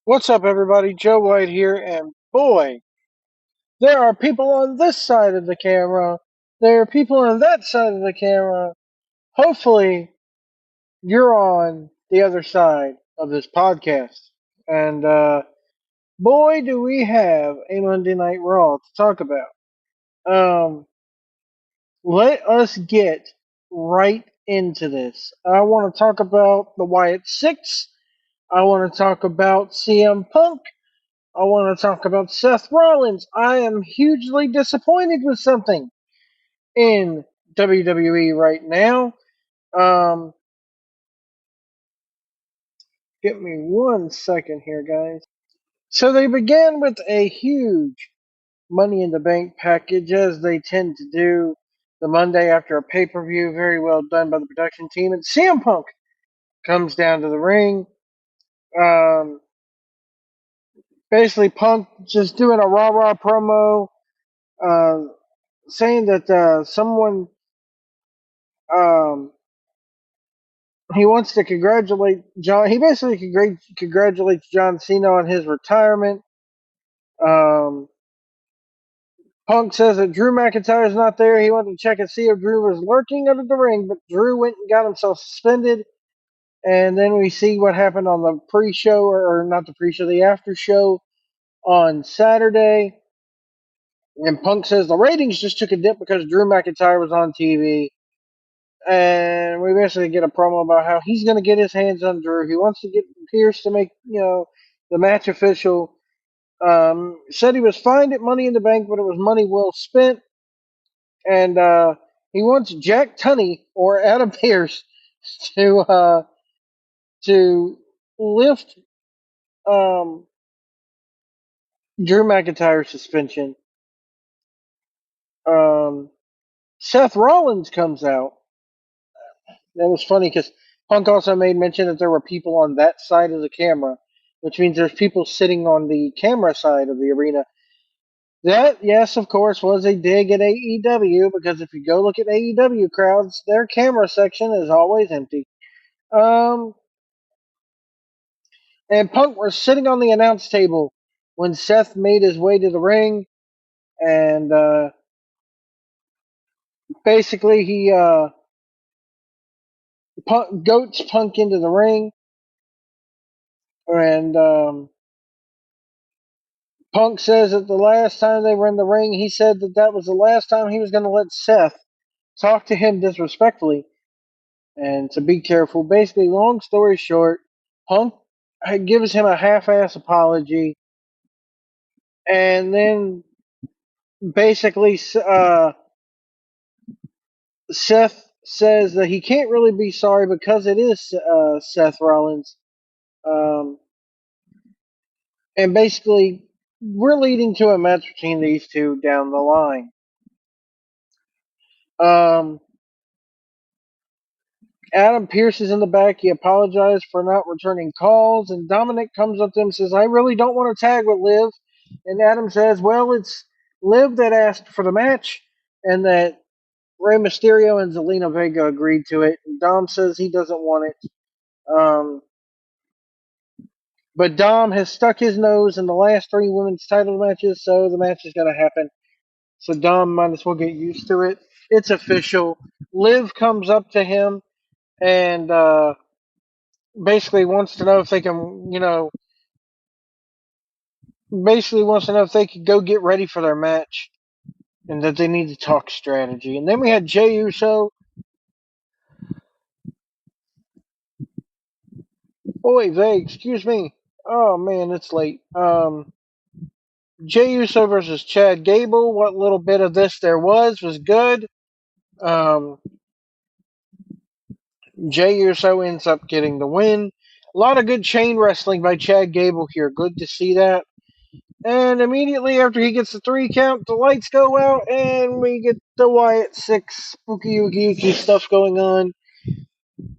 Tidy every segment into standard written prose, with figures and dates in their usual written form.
What's up, everybody? Joe White here, and boy, there are people on this side of the camera. There are people on that side of the camera. Hopefully, you're on the other side of this podcast. And boy, do we have a Monday Night Raw to talk about. Let us get right into this. I want to talk about the Wyatt Six. I want to talk about CM Punk. I want to talk about Seth Rollins. I am hugely disappointed with something in WWE right now. Um, Give me 1 second here, guys. So they began with a huge Money in the Bank package, as they tend to do the Monday after a pay per view. Very well done by the production team. And CM Punk comes down to the ring. Um, Basically, Punk just doing a rah rah promo, uh, saying that someone um, he wants to congratulate John. He basically congratulates John Cena on his retirement. Um, Punk says that Drew McIntyre's not there. He wanted to check and see if Drew was lurking under the ring, but Drew went and got himself suspended. And then we see what happened on the pre-show, or not the pre-show, the after-show on Saturday. And Punk says the ratings just took a dip because Drew McIntyre was on TV. And we basically get a promo about how he's going to get his hands on Drew. He wants to get Pierce to make the match official. Said he was fined at Money in the Bank, but it was money well spent, and he wants Jack Tunney or Adam Pierce to to lift um, Drew McIntyre's suspension. Um, Seth Rollins comes out. That was funny because Punk also made mention that there were people on that side of the camera, which means there's people sitting on the camera side of the arena. That, yes, of course, was a dig at AEW because if you go look at AEW crowds, their camera section is always empty. Um, and Punk was sitting on the announce table when Seth made his way to the ring, and basically he goats Punk into the ring, and Punk says that the last time they were in the ring, he said that that was the last time he was going to let Seth talk to him disrespectfully, and to be careful. Basically, long story short, Punk gives him a half-ass apology, and then basically Seth says that he can't really be sorry because it is Seth Rollins, um, and basically we're leading to a match between these two down the line. Um, Adam Pierce is in the back. He apologized for not returning calls, and Dominic comes up to him and says, "I really don't want to tag with Liv." And Adam says, "Well, it's Liv that asked for the match, and that Rey Mysterio and Zelina Vega agreed to it." And Dom says he doesn't want it. But Dom has stuck his nose in the last three women's title matches, so the match is going to happen. So Dom might as well get used to it. It's official. Liv comes up to him and basically wants to know if they can, basically wants to know if they could go get ready for their match and that they need to talk strategy. And then we had Jey Uso. Oy vey, excuse me. Oh man, it's late. Jey Uso versus Chad Gable. What little bit of this there was good. Um, Jey Uso ends up getting the win. A lot of good chain wrestling by Chad Gable here. Good to see that. And immediately after he gets the 3 count, the lights go out, and we get the Wyatt Six spooky ooky ooky stuff going on.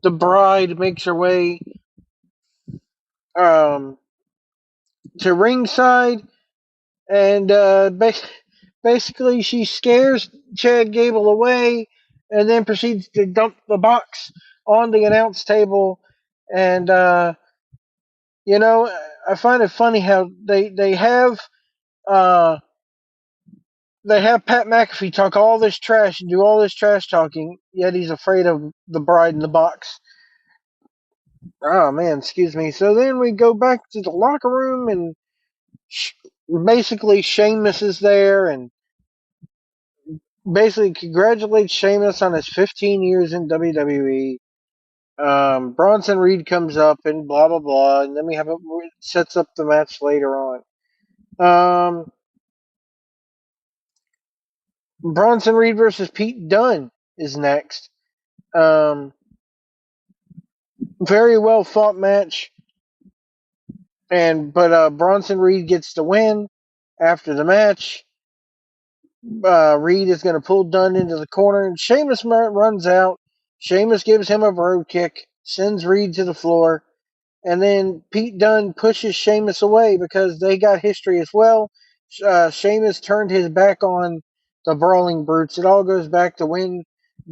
The bride makes her way um, to ringside, and basically she scares Chad Gable away, and then proceeds to dump the box on the announce table, and you know, I find it funny how uh they have Pat McAfee talk all this trash and do all this trash talking, yet he's afraid of the bride in the box. Oh man, excuse me. So then we go back to the locker room, and basically Sheamus is there, and basically congratulates Sheamus on his 15 years in WWE. Bronson Reed comes up and blah blah blah, and then we have sets up the match later on. Um, Bronson Reed versus Pete Dunne is next. Um, Very well fought match, but Bronson Reed gets the win. After the match, Reed is going to pull Dunne into the corner, and Sheamus runs out. Sheamus gives him a road kick, sends Reed to the floor. And then Pete Dunne pushes Sheamus away because they got history as well. Sheamus turned his back on the Brawling Brutes. It all goes back to when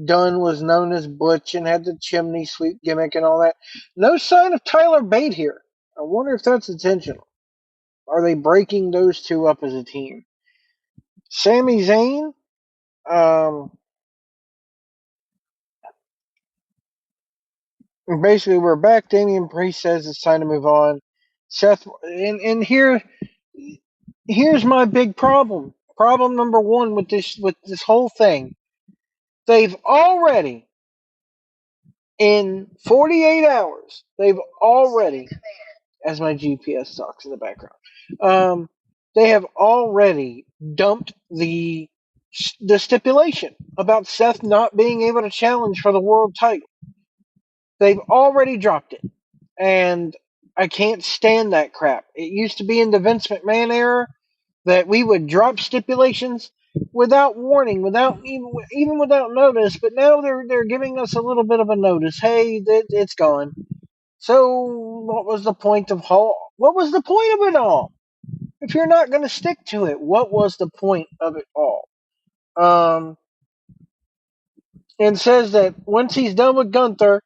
Dunne was known as Butch and had the chimney sweep gimmick and all that. No sign of Tyler Bate here. I wonder if that's intentional. Are they breaking those two up as a team? Sami Zayn, um, basically we're back. Damian Priest says it's time to move on. Seth, and here's my big problem. Problem number one with this whole thing. They've already in 48 hours. They've already, as my GPS talks in the background, they have already dumped the stipulation about Seth not being able to challenge for the world title. They've already dropped it, and I can't stand that crap. It used to be in the Vince McMahon era that we would drop stipulations without warning, without even without notice. But now they're giving us a little bit of a notice. Hey, it's gone. So what was the point of What was the point of it all? If you're not going to stick to it, what was the point of it all? And says that once he's done with Gunther,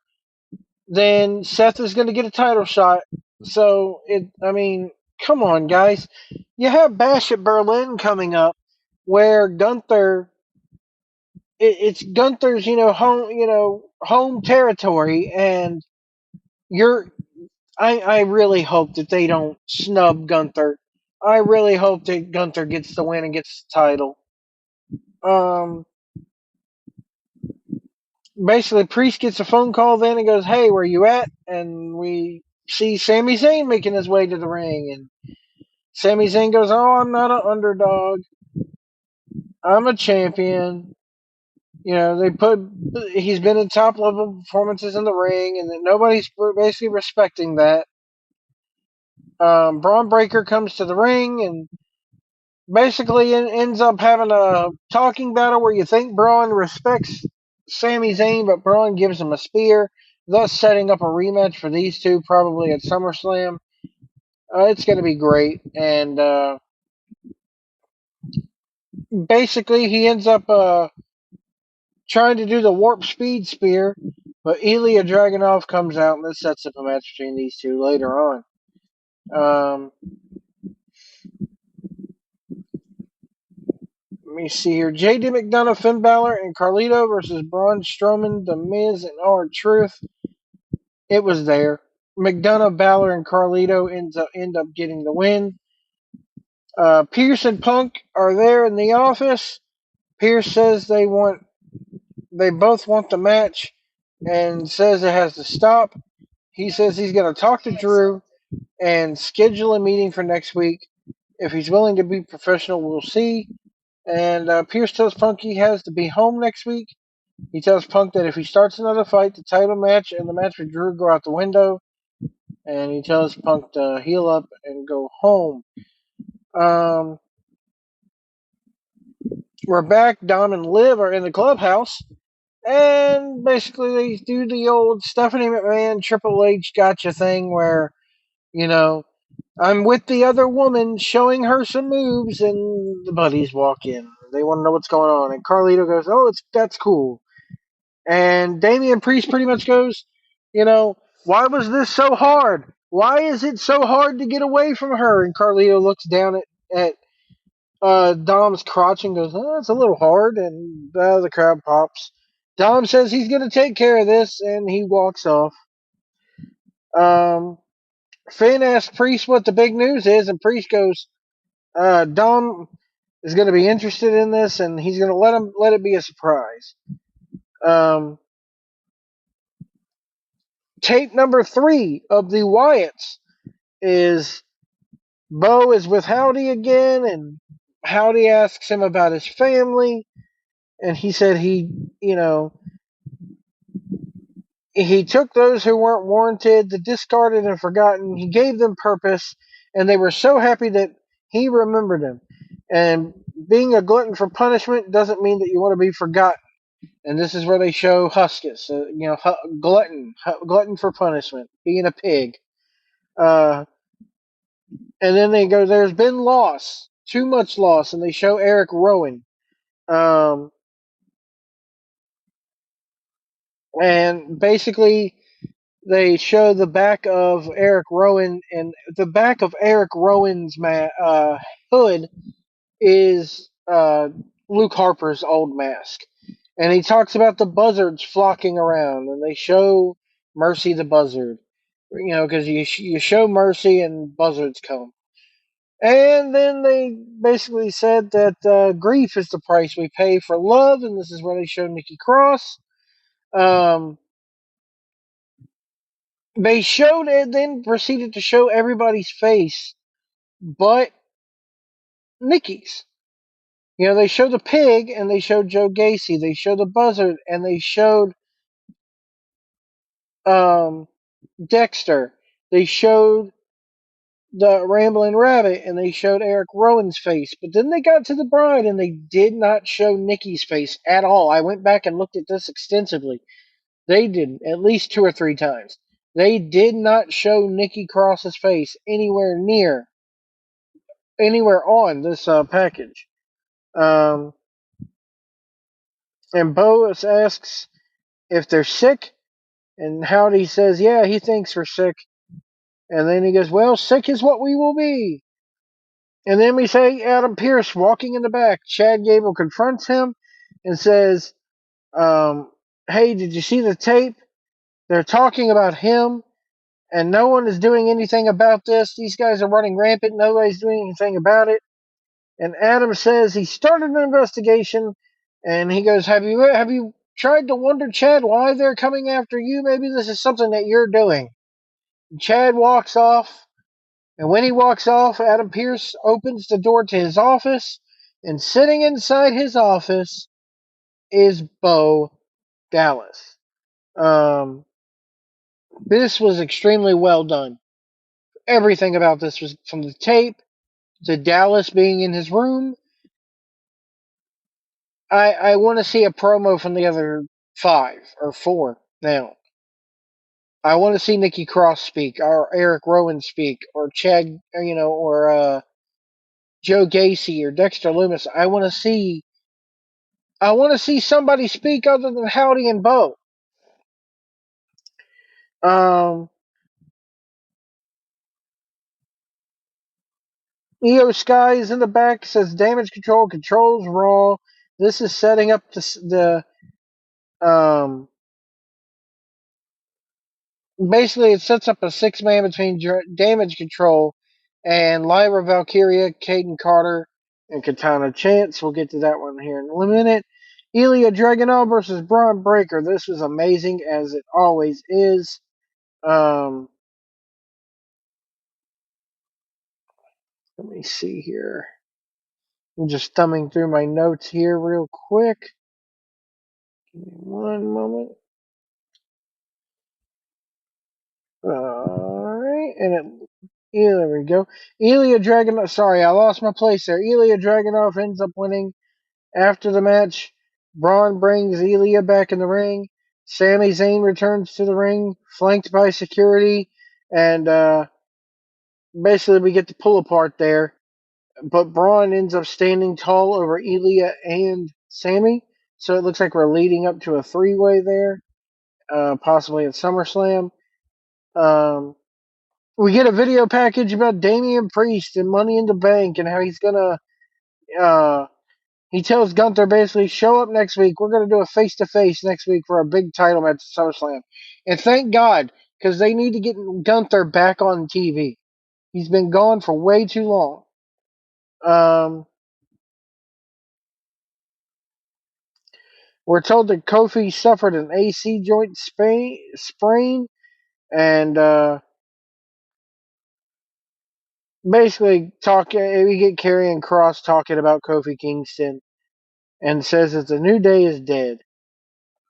then Seth is going to get a title shot. So I mean, come on, guys. You have Bash at Berlin coming up, where Gunther, it's Gunther's, home territory, and you're. I really hope that they don't snub Gunther. I really hope that Gunther gets the win and gets the title. Um, Basically, Priest gets a phone call then and goes, "Hey, where you at?" And we see Sami Zayn making his way to the ring, and Sami Zayn goes, "Oh, I'm not an underdog. I'm a champion." He's been in top level performances in the ring, and that nobody's basically respecting that. Braun Breaker comes to the ring and basically ends up having a talking battle where you think Braun respects Sami Zayn, but Braun gives him a spear, thus setting up a rematch for these two probably at SummerSlam. It's going to be great, and basically he ends up trying to do the warp speed spear, but Ilya Dragunov comes out, and this sets up a match between these two later on. Let me see here. J.D. McDonough, Finn Balor, and Carlito versus Braun Strowman, The Miz, and R-Truth. It was there. McDonough, Balor, and Carlito end up getting the win. Pierce and Punk are there in the office. Pierce says they both want the match, and says it has to stop. He says he's going to talk to Drew and schedule a meeting for next week. If he's willing to be professional, we'll see. And Pierce tells Punk he has to be home next week. He tells Punk that if he starts another fight, the title match and the match with Drew go out the window. And he tells Punk to heal up and go home. We're back. Dom and Liv are in the clubhouse. And basically they do the old Stephanie McMahon, Triple H gotcha thing where, I'm with the other woman showing her some moves, and the buddies walk in. They want to know what's going on. And Carlito goes, "Oh, that's cool." And Damian Priest pretty much goes, "Why was this so hard? Why is it so hard to get away from her? And Carlito looks down at Dom's crotch and goes, oh, it's a little hard. And the crowd pops. Dom says he's going to take care of this, and he walks off. Finn asks Priest what the big news is, and Priest goes, Dom is going to be interested in this, and he's going to let it be a surprise. Tape number 3 of the Wyatts is Bo is with Howdy again, and Howdy asks him about his family, and he said he took those who weren't warranted, the discarded and forgotten. He gave them purpose, and they were so happy that he remembered them. And being a glutton for punishment doesn't mean that you want to be forgotten. And this is where they show Huskus, glutton for punishment, being a pig. And then they go, there's been loss, too much loss, and they show Eric Rowan. And basically, they show the back of Eric Rowan, and the back of Eric Rowan's hood is Luke Harper's old mask. And he talks about the buzzards flocking around, and they show Mercy the buzzard. Because you show Mercy and buzzards come. And then they basically said that grief is the price we pay for love, and this is where they show Nikki Cross. They showed and then proceeded to show everybody's face but Nikki's. They showed the pig and they showed Joe Gacy. They showed the buzzard and they showed Dexter. They showed the Rambling Rabbit and they showed Eric Rowan's face. But then they got to the bride and they did not show Nikki's face at all. I went back and looked at this extensively. They did at least 2 or 3 times. They did not show Nikki Cross's face anywhere on this package. And Boas asks if they're sick, and Howdy says, yeah, he thinks we're sick. And then he goes, well, sick is what we will be. And then we say Adam Pearce walking in the back. Chad Gable confronts him and says, hey, did you see the tape? They're talking about him, and no one is doing anything about this. These guys are running rampant. Nobody's doing anything about it. And Adam says he started an investigation, and he goes, have you tried to wonder, Chad, why they're coming after you? Maybe this is something that you're doing. And Chad walks off, and when he walks off, Adam Pearce opens the door to his office, and sitting inside his office is Bo Dallas. This was extremely well done. Everything about this was, from the tape to Dallas being in his room. I want to see a promo from the other 5 or 4 now. I want to see Nikki Cross speak, or Eric Rowan speak, or Chad, or Joe Gacy, or Dexter Loomis. I want to see somebody speak other than Howdy and Bo. Io Sky is in the back, says Damage Control controls Raw. This is setting up the basically it sets up a 6-man between Damage Control and Lyra Valkyria, Caden Carter, and Katana Chance. We'll get to that one here in a minute. Ilya Dragunov versus Braun Breaker. This was amazing, as it always is. Let me see here. I'm just thumbing through my notes here real quick. Give me one moment. Alright, there we go. Ilya Dragunov, sorry, I lost my place there. Ilya Dragunov ends up winning. After the match, Braun brings Ilya back in the ring. Sami Zayn returns to the ring, flanked by security, and basically we get the pull apart there. But Braun ends up standing tall over Ilya and Sami, so it looks like we're leading up to a 3-way there, possibly at SummerSlam. We get a video package about Damian Priest and Money in the Bank and how he's gonna. He tells Gunther basically, show up next week. We're gonna do a face to face next week for a big title match at SummerSlam. And thank God, because they need to get Gunther back on TV. He's been gone for way too long. We're told that Kofi suffered an AC joint sprain, and basically we get Karrion Kross talking about Kofi Kingston, and says that the New Day is dead.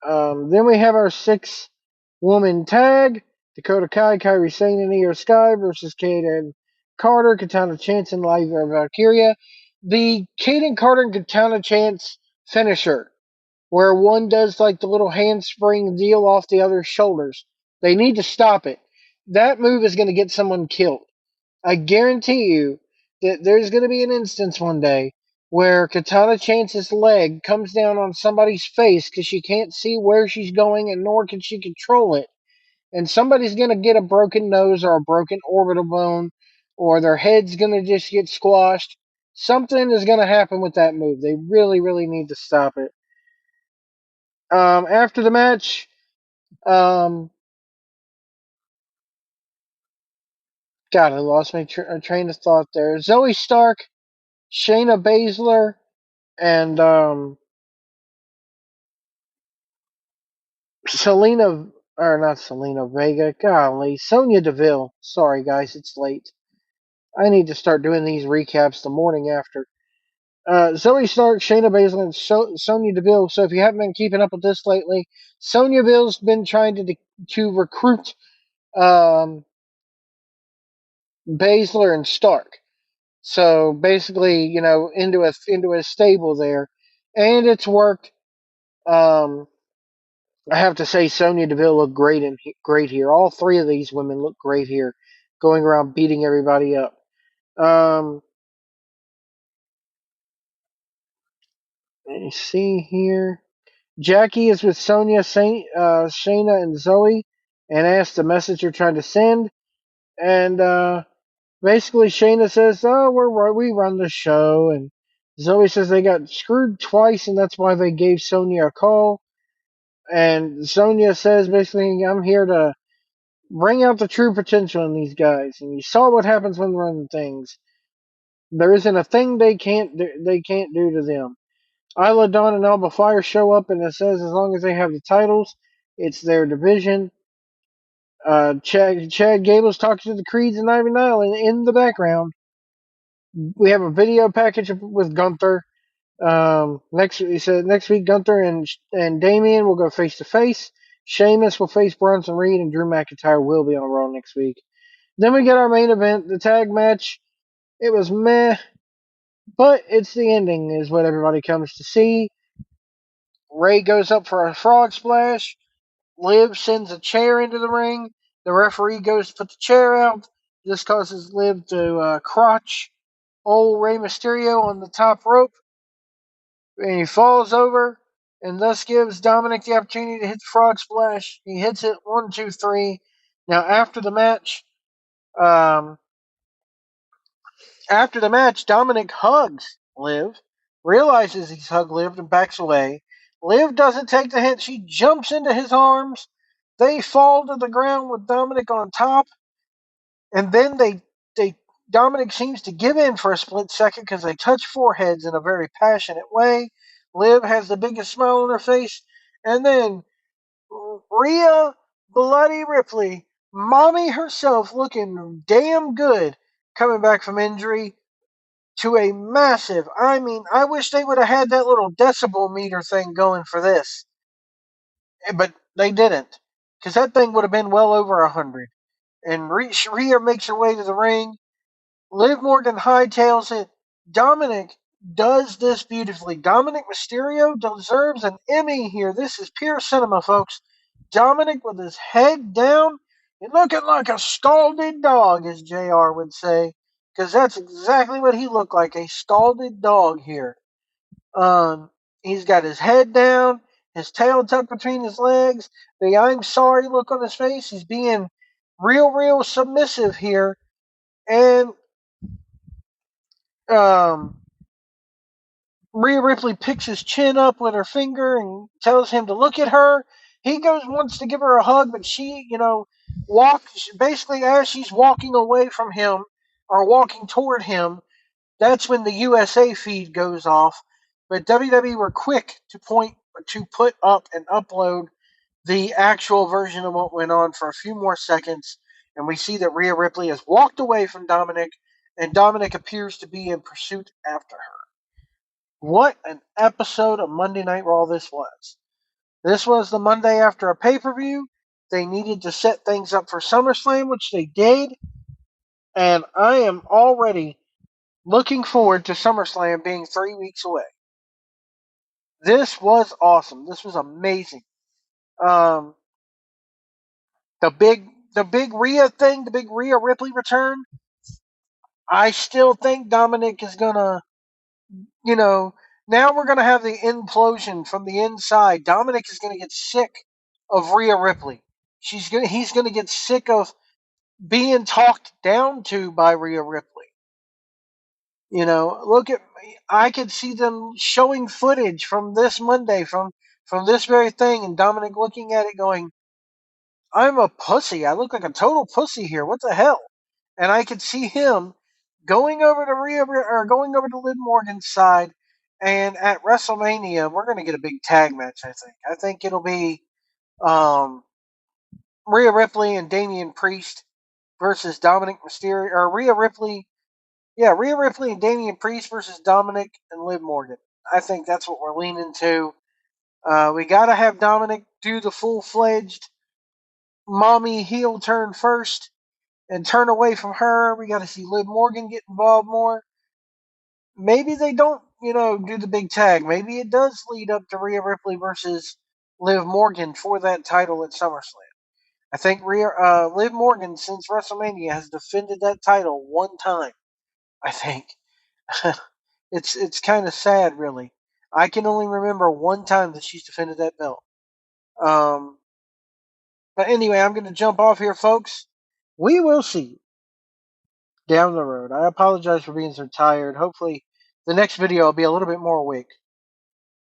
Then we have our 6-woman tag: Dakota Kai, Kairi Sane, and Io Sky versus Kate and Carter, Katana Chance, and Lyra Valkyria. The Kate and Carter and Katana Chance finisher, where one does like the little handspring deal off the other's shoulders. They need to stop it. That move is going to get someone killed. I guarantee you that there's going to be an instance one day where Katana Chance's leg comes down on somebody's face because she can't see where she's going and nor can she control it. And somebody's going to get a broken nose or a broken orbital bone or their head's going to just get squashed. Something is going to happen with that move. They really, really need to stop it. After the match, God, I lost my train of thought there. Zoe Stark, Shayna Baszler, and Selena, or not Selena Vega, golly, Sonya Deville. Sorry, guys, it's late. I need to start doing these recaps the morning after. Zoe Stark, Shayna Baszler, and Sonya Deville. So if you haven't been keeping up with this lately, Sonya Deville's been trying to recruit um, Baszler and Stark. So basically, into a stable there, and it's worked. Um, I have to say, Sonya Deville looked great here. All three of these women look great here, going around beating everybody up. Um, let me see here. Jackie is with Sonya, Shayna, and Zoe, and asks the message they're trying to send. And basically, Shayna says, "Oh, we run the show," and Zoe says they got screwed twice, and that's why they gave Sonya a call. And Sonya says, basically, I'm here to bring out the true potential in these guys. And you saw what happens when running things. There isn't a thing they can't do to them. Isla Dawn and Alba Fire show up, and it says as long as they have the titles, it's their division. Chad Gable's talking to the Creeds and Ivy Nile in the background. We have a video package with Gunther. He said next week Gunther and Damian will go face to face. Sheamus will face Bronson Reed, and Drew McIntyre will be on Raw next week. Then we get our main event, the tag match. It was meh, but it's the ending, is what everybody comes to see. Ray goes up for a frog splash. Liv sends a chair into the ring. The referee goes to put the chair out. This causes Liv to crotch old Rey Mysterio on the top rope. And he falls over and thus gives Dominic the opportunity to hit the frog splash. He hits it 1, 2, 3. Now um, after the match, Dominic hugs Liv, realizes he's hugged Liv, and backs away. Liv doesn't take the hit. She jumps into his arms. They fall to the ground with Dominic on top, and then they Dominic seems to give in for a split second because they touch foreheads in a very passionate way. Liv has the biggest smile on her face, and then Rhea Bloody Ripley, mommy herself, looking damn good, coming back from injury to a massive. I mean, I wish they would have had that little decibel meter thing going for this, but they didn't, because that thing would have been well over 100. And Rhea makes her way to the ring. Liv Morgan hightails it. Dominic does this beautifully. Dominic Mysterio deserves an Emmy here. This is pure cinema, folks. Dominic with his head down and looking like a scalded dog, as JR would say, because that's exactly what he looked like, a scalded dog here. He's got his head down, his tail tucked between his legs, the I'm sorry look on his face. He's being real submissive here, and um, Rhea Ripley picks his chin up with her finger and tells him to look at her. He wants to give her a hug, but she, walks basically as she's walking away from him or walking toward him. That's when the USA feed goes off. But WWE were quick to put up and upload the actual version of what went on for a few more seconds, and we see that Rhea Ripley has walked away from Dominic, and Dominic appears to be in pursuit after her. What an episode of Monday Night Raw this was. This was the Monday after a pay-per-view. They needed to set things up for SummerSlam, which they did, and I am already looking forward to SummerSlam being 3 weeks away. This was awesome. This was amazing. Um, the big Rhea thing, the big Rhea Ripley return. I still think Dominic is gonna, now we're gonna have the implosion from the inside. Dominic is gonna get sick of Rhea Ripley. He's gonna get sick of being talked down to by Rhea Ripley. Look at I could see them showing footage from this Monday from this very thing, and Dominic looking at it going, "I'm a pussy. I look like a total pussy here. What the hell?" And I could see him going over to going over to Liv Morgan's side, and at WrestleMania we're going to get a big tag match. I think it'll be Rhea Ripley and Damian Priest versus Dominic Mysterio, or Rhea Ripley and Damian Priest versus Dominic and Liv Morgan. I think that's what we're leaning to. We got to have Dominic do the full-fledged mommy heel turn first and turn away from her. We got to see Liv Morgan get involved more. Maybe they don't, do the big tag. Maybe it does lead up to Rhea Ripley versus Liv Morgan for that title at SummerSlam. I think Liv Morgan, since WrestleMania, has defended that title one time. I think. It's kind of sad, really. I can only remember one time that she's defended that belt. But anyway, I'm going to jump off here, folks. We will see down the road. I apologize for being so tired. Hopefully, the next video I'll be a little bit more awake.